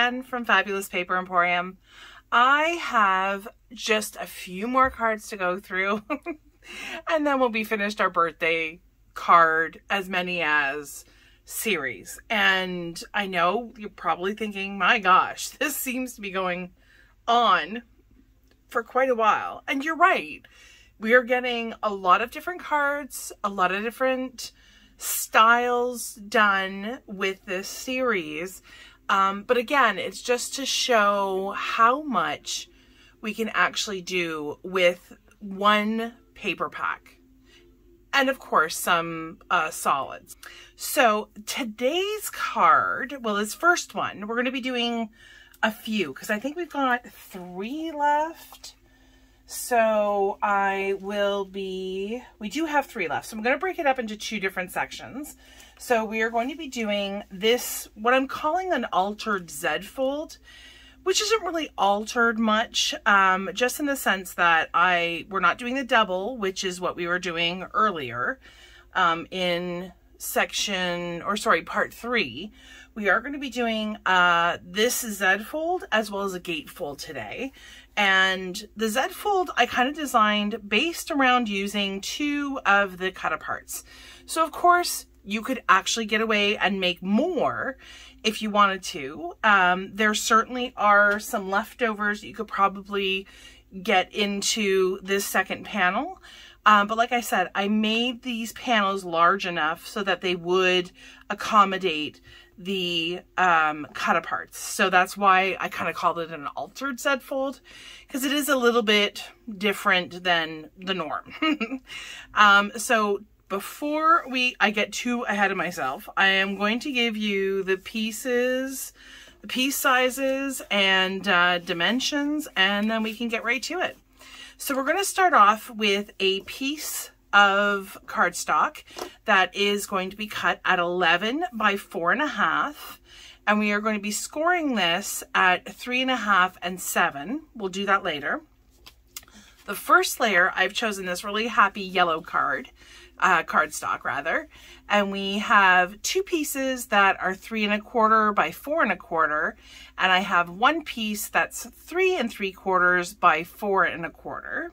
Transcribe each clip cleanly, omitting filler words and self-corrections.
again from Fabulous Paper Emporium. I have just a few more cards to go through and then we'll be finished our birthday card as many as series. And I know you're probably thinking, my gosh, this seems to be going on for quite a while. And you're right. We are getting a lot of different cards, a lot of different styles done with this series. But again, it's just to show how much we can actually do with one paper pack. And of course, some solids. So today's card, well, this first one, we're going to be doing a few because I think we've got 3 left. So we do have 3 left. So I'm going to break it up into 2 different sections. So we are going to be doing this, what I'm calling an altered Zed Fold, which isn't really altered much, just in the sense that we're not doing the double, which is what we were doing earlier in part 3. We are going to be doing this Zed Fold as well as a Gatefold today. And the Zed Fold I kind of designed based around using 2 of the cut aparts. So of course you could actually get away and make more if you wanted to. There certainly are some leftovers you could probably get into this second panel. But like I said, I made these panels large enough so that they would accommodate the cut aparts. So that's why I kind of called it an altered Zed Fold, because it is a little bit different than the norm. So before I get too ahead of myself, I am going to give you the piece sizes and dimensions, and then we can get right to it. So we're going to start off with a piece of cardstock that is going to be cut at 11 by 4.5, and we are going to be scoring this at 3.5 and 7. We'll do that later. The first layer, I've chosen this really happy yellow cardstock rather, and we have 2 pieces that are 3.25 by 4.25, and I have 1 piece that's 3.75 by 4.25.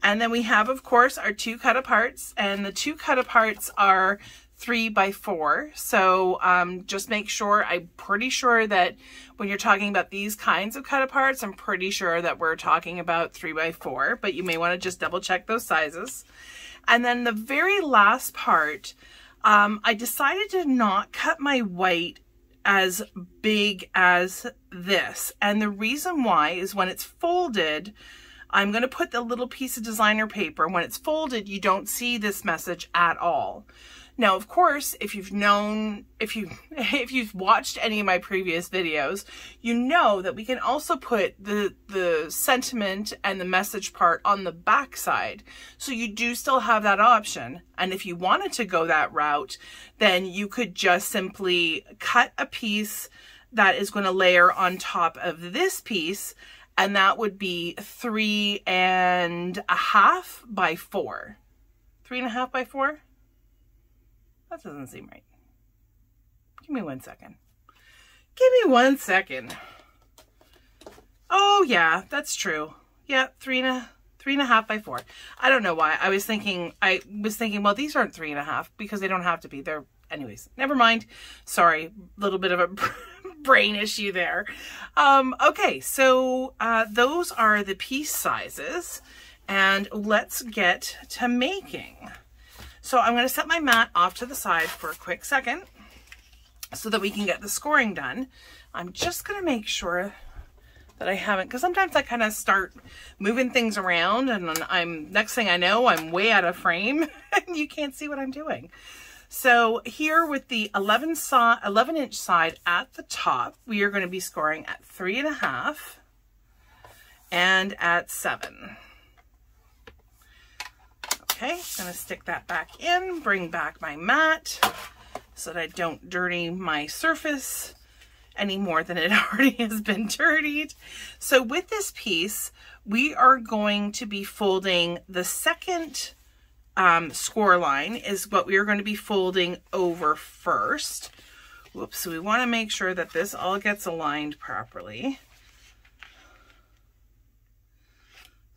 And then we have, of course, our 2 cut aparts, and the 2 cut aparts are 3 by 4. So just make sure, I'm pretty sure that when you're talking about these kinds of cut aparts, I'm pretty sure that we're talking about 3 by 4, but you may want to just double check those sizes. And then the very last part, I decided to not cut my white as big as this. And the reason why is when it's folded, I'm going to put the little piece of designer paper. When it's folded, you don't see this message at all. Now, of course, if you've watched any of my previous videos, you know that we can also put the sentiment and the message part on the back side. So you do still have that option. And if you wanted to go that route, then you could just simply cut a piece that is going to layer on top of this piece, and that would be 3.5 by 4. 3.5 by 4? That doesn't seem right. Give me 1 second. Give me 1 second. Oh yeah, that's true. Yeah, 3.5 by 4. I don't know why. I was thinking, well, these aren't 3.5 because they don't have to be. They're, anyways, never mind. Sorry, little bit of a brain issue there. Okay, so those are the piece sizes, and let's get to making. So I'm going to set my mat off to the side for a quick second so that we can get the scoring done. I'm just going to make sure that I haven't, because sometimes I kind of start moving things around and then next thing I know, I'm way out of frame and you can't see what I'm doing. So here with the 11-inch side at the top, we are going to be scoring at 3.5 and at 7. Okay, I'm going to stick that back in, bring back my mat so that I don't dirty my surface any more than it already has been dirtied. So with this piece, we are going to be folding the second score line is what we are going to be folding over first, Whoops, so we want to make sure that this all gets aligned properly.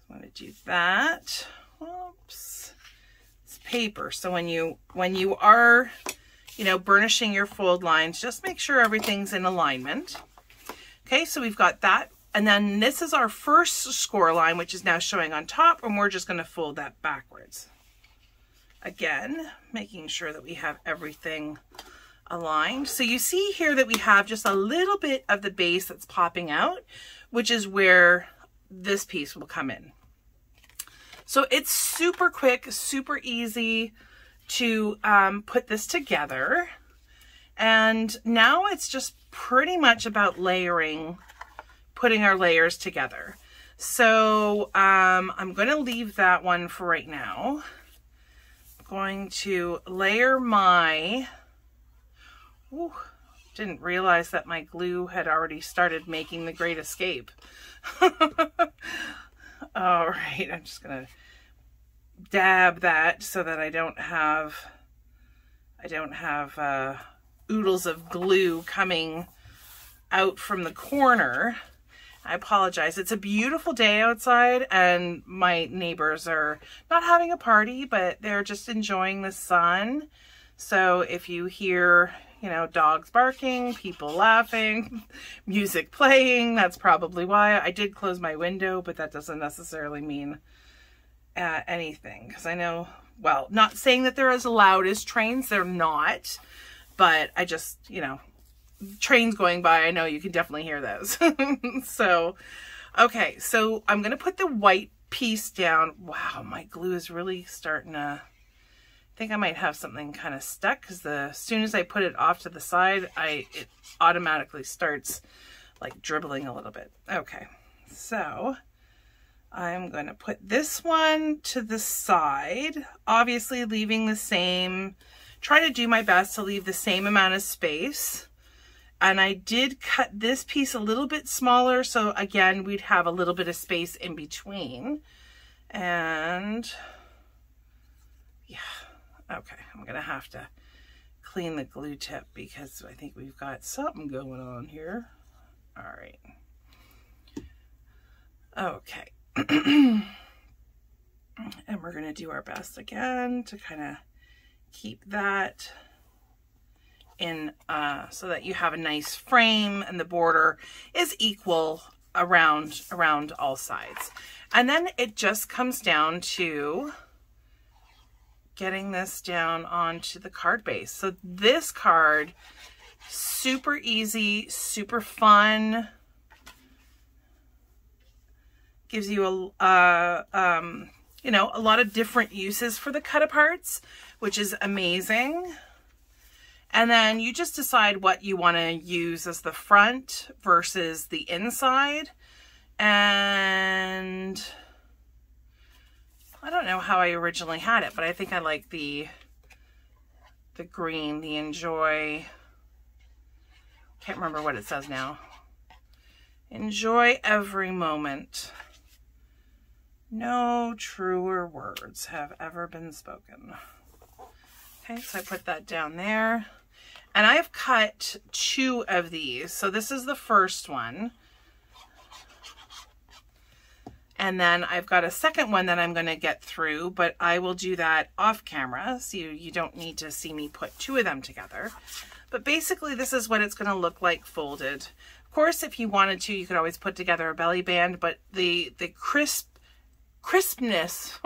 I want to do that. Whoops. It's paper, so when you are, you know, burnishing your fold lines, just make sure everything's in alignment. Okay, so we've got that. And then this is our first score line, which is now showing on top, and we're just going to fold that backwards. Again, making sure that we have everything aligned. So you see here that we have just a little bit of the base that's popping out, which is where this piece will come in. So it's super quick, super easy to put this together. And now it's just pretty much about layering, putting our layers together. So I'm going to leave that one for right now. I'm going to layer my, ooh, didn't realize that my glue had already started making the Great Escape. All right, I'm just going to dab that so that I don't have oodles of glue coming out from the corner. I apologize. It's a beautiful day outside and my neighbors are not having a party, but they're just enjoying the sun. So if you hear, you know, dogs barking, people laughing, music playing, that's probably why. I did close my window, but that doesn't necessarily mean anything. Because I know, well, not saying that they're as loud as trains, they're not. But I just, you know, trains going by, I know you can definitely hear those. So, okay, so I'm going to put the white piece down. Wow, my glue is really starting to, I think I might have something kind of stuck because as soon as I put it off to the side, it automatically starts like dribbling a little bit. Okay, so I'm going to put this one to the side, obviously leaving the same, try to do my best to leave the same amount of space. And I did cut this piece a little bit smaller, so again, we'd have a little bit of space in between. And yeah, okay, I'm gonna have to clean the glue tip because I think we've got something going on here. All right. Okay. And we're gonna do our best again to kind of keep that in so that you have a nice frame and the border is equal around all sides. And then it just comes down to getting this down onto the card base. So this card, super easy, super fun, gives you you know, a lot of different uses for the cut aparts, which is amazing. And then you just decide what you want to use as the front versus the inside. And I don't know how I originally had it, but I think I like the green, the enjoy. Can't remember what it says now. Enjoy every moment. No truer words have ever been spoken. Okay, so I put that down there. And I've cut 2 of these. So this is the first one. And then I've got a second one that I'm going to get through, but I will do that off camera. So you don't need to see me put 2 of them together. But basically this is what it's going to look like folded. Of course, if you wanted to, you could always put together a belly band, but the crispness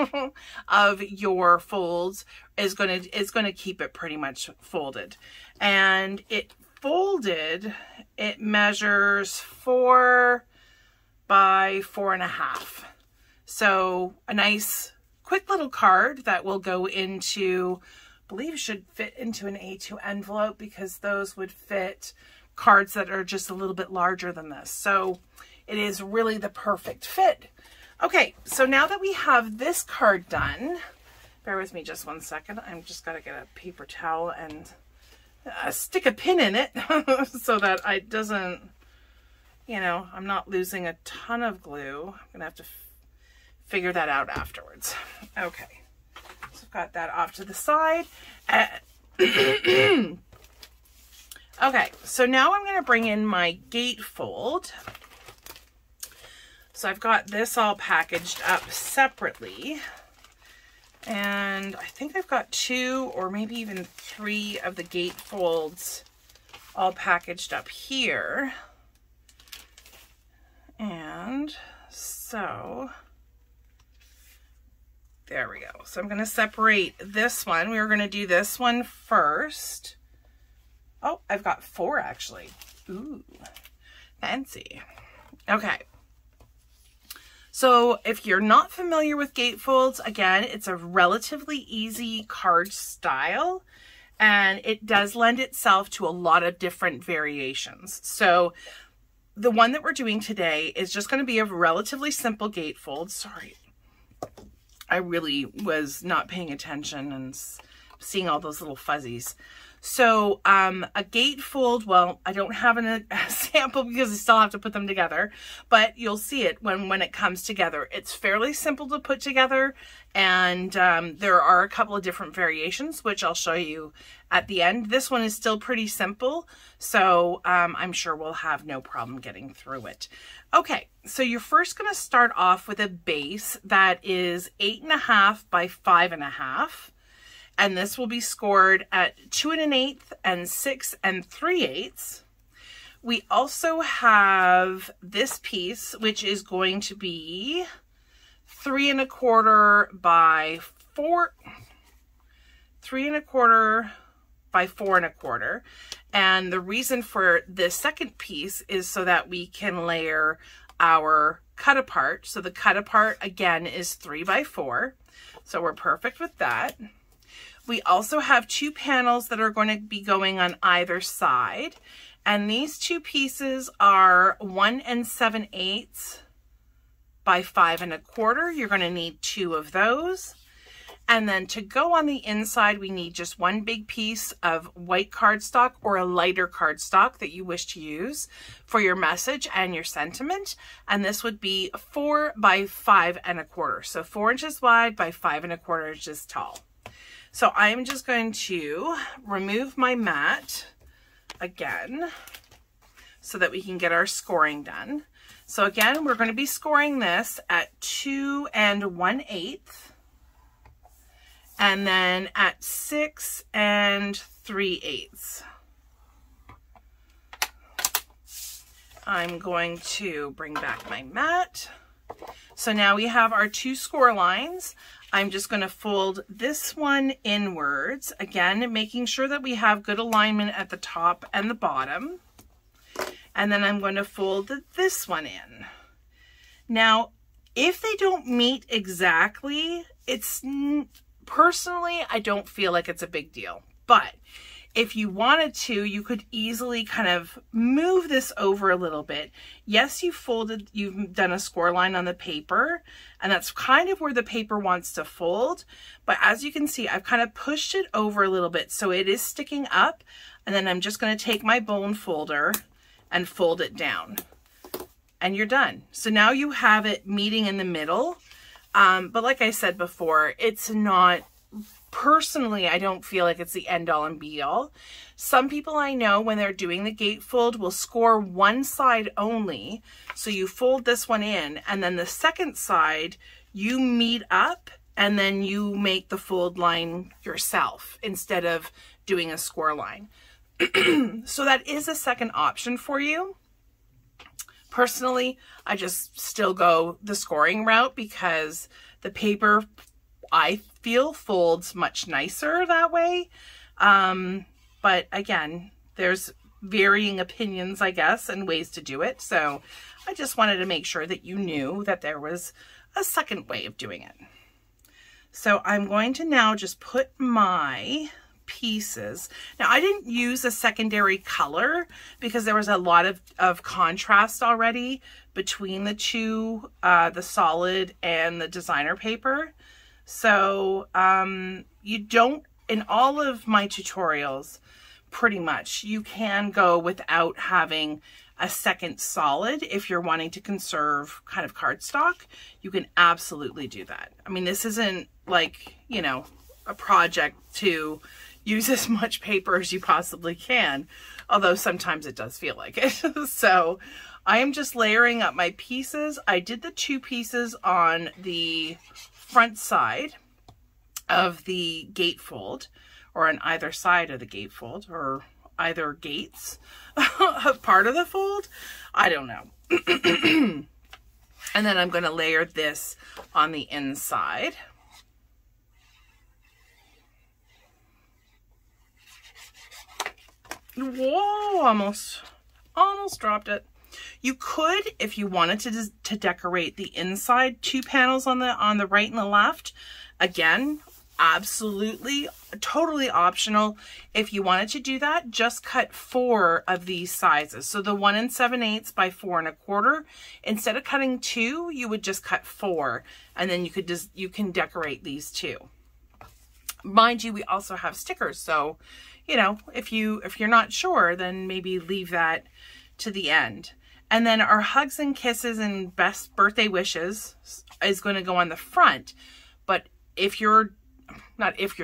of your folds is going to keep it pretty much folded. And it folded, it measures 4 by 4.5. So a nice quick little card that will go into, I believe should fit into an A2 envelope, because those would fit cards that are just a little bit larger than this. So it is really the perfect fit. Okay, so now that we have this card done, bear with me just one second. I'm just got to get a paper towel and stick a pin in it so that it doesn't, you know, I'm not losing a ton of glue. I'm going to have to figure that out afterwards. Okay, so I've got that off to the side. Okay, so now I'm going to bring in my Gatefold. So I've got this all packaged up separately. And I think I've got 2 or maybe even 3 of the Gatefolds all packaged up here. And so there we go. So I'm going to separate this one. We were going to do this one first. Oh, I've got 4 actually. Ooh, fancy. Okay. So if you're not familiar with Gatefolds, again, it's a relatively easy card style, and it does lend itself to a lot of different variations. So the one that we're doing today is just going to be a relatively simple Gatefold. Sorry, I really was not paying attention and seeing all those little fuzzies. So a Gatefold, well, I don't have a sample because I still have to put them together, but you'll see it when it comes together. It's fairly simple to put together, and there are a couple of different variations, which I'll show you at the end. This one is still pretty simple, so I'm sure we'll have no problem getting through it. Okay, so you're first going to start off with a base that is 8.5 by 5.5. And this will be scored at 2 1/8 and 6 3/8. We also have this piece, which is going to be 3 1/4 by 4, 3 1/4 by 4 1/4. And the reason for this second piece is so that we can layer our cut apart. So the cut apart again is 3 by 4. So we're perfect with that. We also have 2 panels that are going to be going on either side. And these 2 pieces are 1 7/8 by 5 1/4. You're going to need 2 of those. And then to go on the inside, we need just 1 big piece of white cardstock or a lighter cardstock that you wish to use for your message and your sentiment. And this would be 4 by 5 1/4. So 4 inches wide by 5 1/4 inches tall. So I'm just going to remove my mat again so that we can get our scoring done. So again, we're going to be scoring this at 2 1/8 and then at 6 3/8. I'm going to bring back my mat. So now we have our 2 score lines. I'm just going to fold this one inwards, again, making sure that we have good alignment at the top and the bottom. And then I'm going to fold this one in. Now, if they don't meet exactly, personally, I don't feel like it's a big deal. But if you wanted to, you could easily kind of move this over a little bit. Yes, you've done a score line on the paper, and that's kind of where the paper wants to fold. But as you can see, I've kind of pushed it over a little bit, so it is sticking up. And then I'm just going to take my bone folder and fold it down. And you're done. So now you have it meeting in the middle. But like I said before, it's not... Personally, I don't feel like it's the end all and be all. Some people I know, when they're doing the Gatefold, will score one side only. So you fold this one in, and then the second side, you meet up, and then you make the fold line yourself instead of doing a score line. So that is a second option for you. Personally, I just still go the scoring route because the paper, I feel, folds much nicer that way. But again, there's varying opinions, I guess, and ways to do it. So I just wanted to make sure that you knew that there was a second way of doing it. So I'm going to now just put my pieces. Now, I didn't use a secondary color because there was a lot of contrast already between the two, the solid and the designer paper. So you don't, in all of my tutorials, pretty much, you can go without having a second solid. If you're wanting to conserve kind of cardstock, you can absolutely do that. I mean, this isn't like, you know, a project to, use as much paper as you possibly can, although sometimes it does feel like it. So I am just layering up my pieces. I did the 2 pieces on the front side of the gatefold, or on either side of the gatefold, or either gates of part of the fold. I don't know. And then I'm going to layer this on the inside. Whoa, almost dropped it. You could, if you wanted to decorate the inside 2 panels on the right and the left. Again, absolutely, totally optional. If you wanted to do that, just cut 4 of these sizes. So the 1 7/8 by 4 1/4. Instead of cutting 2, you would just cut 4, and then you can decorate these 2. Mind you, we also have stickers, so you know, if you're not sure, then maybe leave that to the end. And then our hugs and kisses and best birthday wishes is going to go on the front. But if you're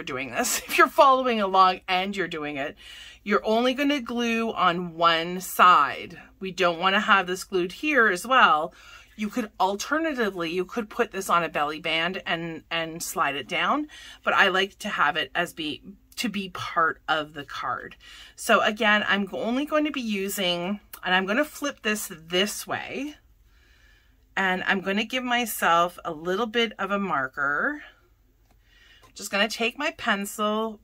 doing this, if you're following along and you're doing it, you're only going to glue on one side. We don't want to have this glued here as well. You could alternatively, you could put this on a belly band and slide it down, but I like to have it as to be part of the card. So again, I'm only going to be using, and I'm going to flip this way, and I'm going to give myself a little bit of a marker. Just going to take my pencil,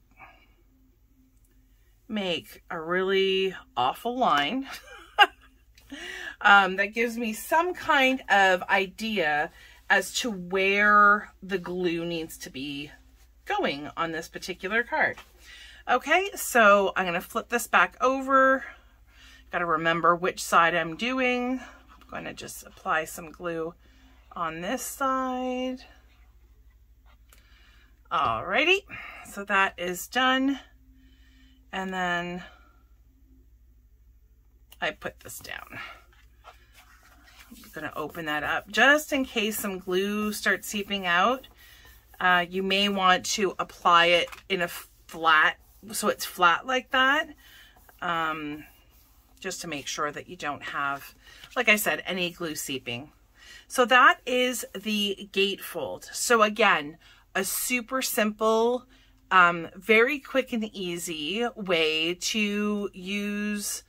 make a really awful line that gives me some kind of idea as to where the glue needs to be going on this particular card. Okay, so I'm going to flip this back over. Got to remember which side I'm doing. I'm going to just apply some glue on this side. Alrighty, so that is done. And then I put this down. I'm going to open that up just in case some glue starts seeping out. You may want to apply it in a flat, so it's flat like that, just to make sure that you don't have, like I said, any glue seeping. So that is the gatefold. So again, a super simple, very quick and easy way to use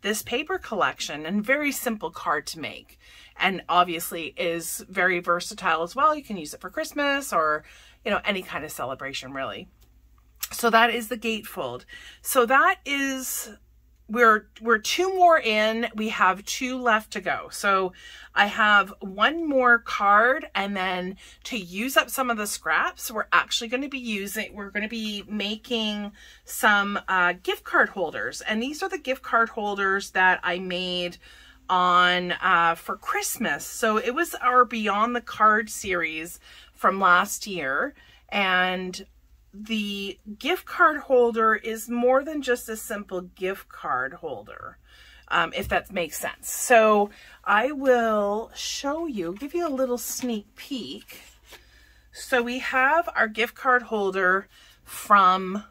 this paper collection, and very simple card to make. And obviously is very versatile as well. You can use it for Christmas or, you know, any kind of celebration really. So that is the gatefold. So that is, we're 2 more in, we have 2 left to go. So I have 1 more card, and then to use up some of the scraps, we're actually going to be making some gift card holders. And these are the gift card holders that I made on for Christmas. So it was our Beyond the Card series from last year, and the gift card holder is more than just a simple gift card holder, if that makes sense. So I will show you, give you a little sneak peek. So we have our gift card holder from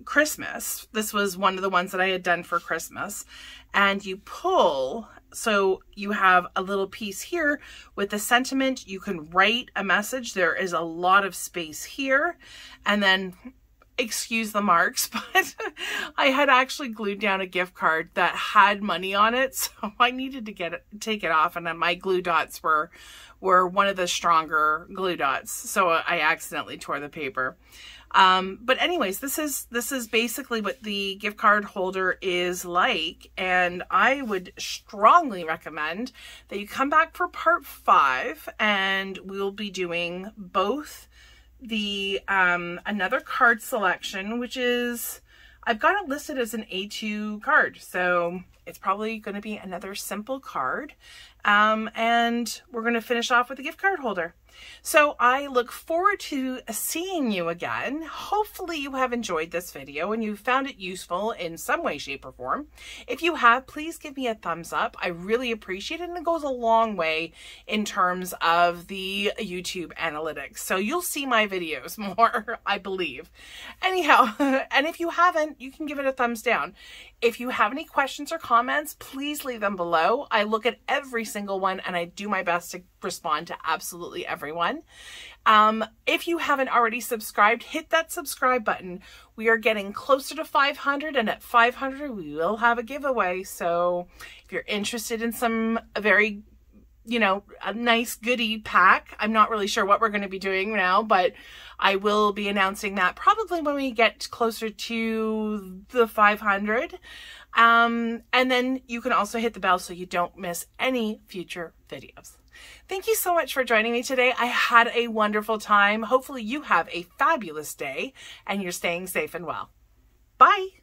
Christmas. This was one of the ones that I had done for Christmas. And you pull, so you have a little piece here with the sentiment. You can write a message. There is a lot of space here. And then, excuse the marks, but I had actually glued down a gift card that had money on it. So I needed to take it off. And then my glue dots were one of the stronger glue dots. So I accidentally tore the paper. But anyways, this is basically what the gift card holder is like, and I would strongly recommend that you come back for part 5, and we'll be doing both the another card selection, which is, I've got it listed as an A2 card. So It's probably going to be another simple card. And we're going to finish off with a gift card holder. So I look forward to seeing you again. Hopefully you have enjoyed this video and you found it useful in some way, shape, or form. If you have, please give me a thumbs up. I really appreciate it, and it goes a long way in terms of the YouTube analytics. So you'll see my videos more, I believe. Anyhow, and if you haven't, you can give it a thumbs down. If you have any questions or comments, please leave them below. I look at every single one and I do my best to respond to absolutely everyone. If you haven't already subscribed, hit that subscribe button. We are getting closer to 500, and at 500 we will have a giveaway. So if you're interested in some very, you know, a nice goodie pack, I'm not really sure what we're going to be doing now, but I will be announcing that probably when we get closer to the 500. And then you can also hit the bell so you don't miss any future videos. Thank you so much for joining me today. I had a wonderful time. Hopefully you have a fabulous day and you're staying safe and well. Bye.